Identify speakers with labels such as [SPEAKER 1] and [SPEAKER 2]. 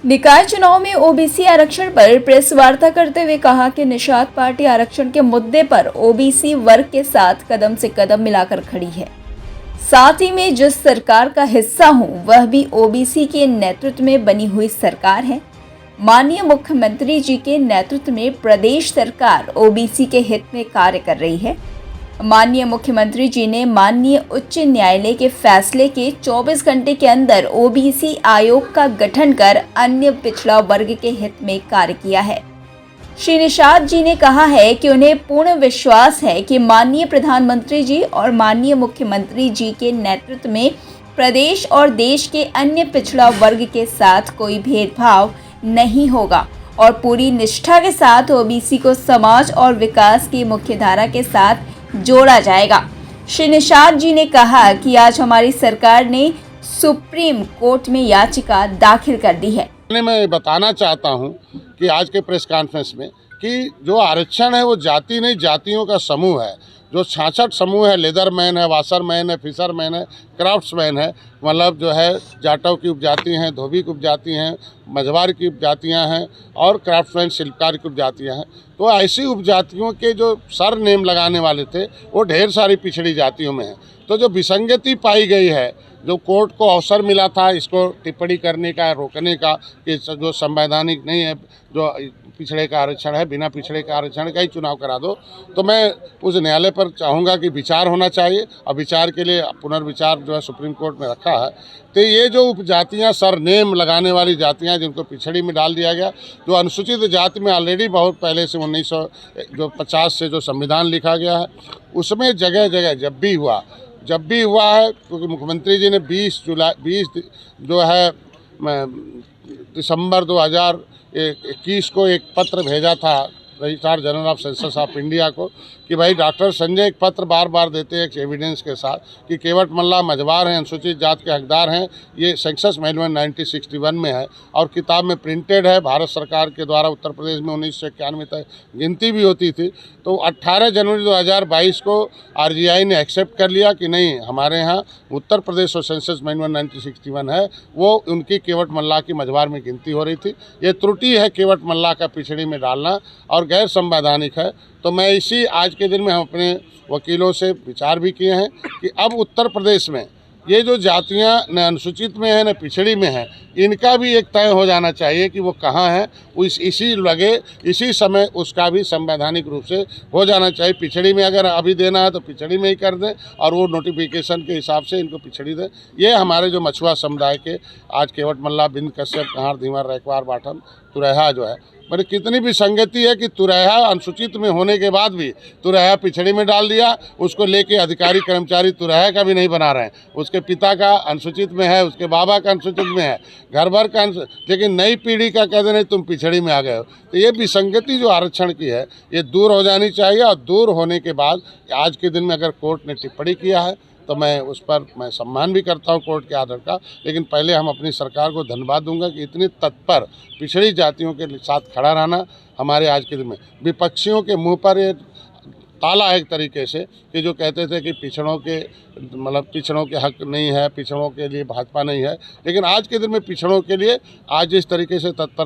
[SPEAKER 1] निकाय चुनाव में ओबीसी आरक्षण पर प्रेस वार्ता करते हुए कहा कि निषाद पार्टी आरक्षण के मुद्दे पर ओबीसी वर्ग के साथ कदम से कदम मिलाकर खड़ी है। साथ ही में जिस सरकार का हिस्सा हूं वह भी ओबीसी के नेतृत्व में बनी हुई सरकार है। माननीय मुख्यमंत्री जी के नेतृत्व में प्रदेश सरकार ओबीसी के हित में कार्य कर रही है। माननीय मुख्यमंत्री जी ने माननीय उच्च न्यायालय के फैसले के 24 घंटे के अंदर ओबीसी आयोग का गठन कर अन्य पिछड़ा वर्ग के हित में कार्य किया है। श्री निषाद जी ने कहा है कि उन्हें पूर्ण विश्वास है कि माननीय प्रधानमंत्री जी और माननीय मुख्यमंत्री जी के नेतृत्व में प्रदेश और देश के अन्य पिछड़ा वर्ग के साथ कोई भेदभाव नहीं होगा और पूरी निष्ठा के साथ ओबीसी को समाज और विकास की मुख्यधारा के साथ जोड़ा जाएगा। श्री निषाद जी ने कहा कि आज हमारी सरकार ने सुप्रीम कोर्ट में याचिका दाखिल कर दी है।
[SPEAKER 2] मैं बताना चाहता हूं कि आज के प्रेस कॉन्फ्रेंस में कि जो आरक्षण है वो जाति नहीं जातियों का समूह है। जो 66 समूह है, लेदरमैन है, वाशरमैन है, फिशरमैन है, क्राफ्ट्समैन है, मतलब जो है जाटव की उपजाति हैं, धोबी की उपजाति हैं, मझवार की उपजातियां हैं और क्राफ्ट्समैन शिल्पकार की उपजातियां हैं। तो ऐसी उपजातियों के जो सर नेम लगाने वाले थे वो ढेर सारी पिछड़ी जातियों में हैं। तो जो विसंगति पाई गई है, जो कोर्ट को अवसर मिला था इसको टिप्पणी करने का, रोकने का कि जो संवैधानिक नहीं है, जो पिछड़े का आरक्षण है, बिना पिछड़े का आरक्षण का ही चुनाव करा दो, तो मैं उस न्यायालय पर चाहूँगा कि विचार होना चाहिए और विचार के लिए पुनर्विचार जो है सुप्रीम कोर्ट में रखा है। तो ये जो उपजातियाँ सरनेम लगाने वाली जातियाँ जिनको पिछड़ी में डाल दिया गया, जो अनुसूचित जाति में ऑलरेडी बहुत पहले से 1950 से जो संविधान लिखा गया है उसमें जगह जगह जब भी हुआ है, क्योंकि मुख्यमंत्री जी ने 20 जो है दिसंबर 2021 को एक पत्र भेजा था registrar general of census of India को कि भाई डॉक्टर संजय एक पत्र बार बार देते हैं एक एविडेंस के साथ कि केवट मल्ला मझवार हैं, अनुसूचित जात के हकदार हैं। ये सेंसस मैनुअल 1961 में है और किताब में प्रिंटेड है। भारत सरकार के द्वारा उत्तर प्रदेश में 1991 तक गिनती भी होती थी। तो 18 जनवरी 2022 को RGI ने एक्सेप्ट कर लिया कि नहीं, हमारे यहाँ उत्तर प्रदेश और सेंसस मैनुअल 1961 है, वो उनकी केवट मल्ला की मझवार में गिनती हो रही थी। ये त्रुटि है केवट मल्ला का पिछड़ी में डालना और गैर संवैधानिक है। तो मैं इसी आज के दिन में हम अपने वकीलों से विचार भी किए हैं कि अब उत्तर प्रदेश में ये जो जातियां न अनुसूचित में है न पिछड़ी में है, इनका भी एक तय हो जाना चाहिए कि वो कहाँ है। इसी समय उसका भी संवैधानिक रूप से हो जाना चाहिए। पिछड़ी में अगर अभी देना है तो पिछड़ी में ही कर दें और वो नोटिफिकेशन के हिसाब से इनको पिछड़ी दें। ये हमारे जो मछुआ समुदाय के आज केवट मल्ला, बिंद कश्यप, कहार, धीवर, रैकवार, बाठम, तुरैहा जो है, मतलब कितनी भी संगति है कि तुरैहा अनुसूचित में होने के बाद भी तुरैहा पिछड़ी में डाल दिया। उसको लेके अधिकारी कर्मचारी तुरैहा का भी नहीं बना रहे हैं। उसके पिता का अनुसूचित में है, उसके बाबा का अनुसूचित में है, घर भर का, लेकिन नई पीढ़ी का कह दें नहीं तुम पिछड़ी में आ गए हो। तो ये विसंगति जो आरक्षण की है ये दूर हो जानी चाहिए और दूर होने के बाद आज के दिन में अगर कोर्ट ने टिप्पणी किया है तो मैं उस पर सम्मान भी करता हूं कोर्ट के आदर का। लेकिन पहले हम अपनी सरकार को धन्यवाद दूंगा कि इतनी तत्पर पिछड़ी जातियों के साथ खड़ा रहना हमारे आज के दिन में। विपक्षियों के मुंह पर ये ताला है एक तरीके से कि जो कहते थे कि पिछड़ों के हक नहीं है, पिछड़ों के लिए भाजपा नहीं है, लेकिन आज के दिन में पिछड़ों के लिए आज इस तरीके से तत्पर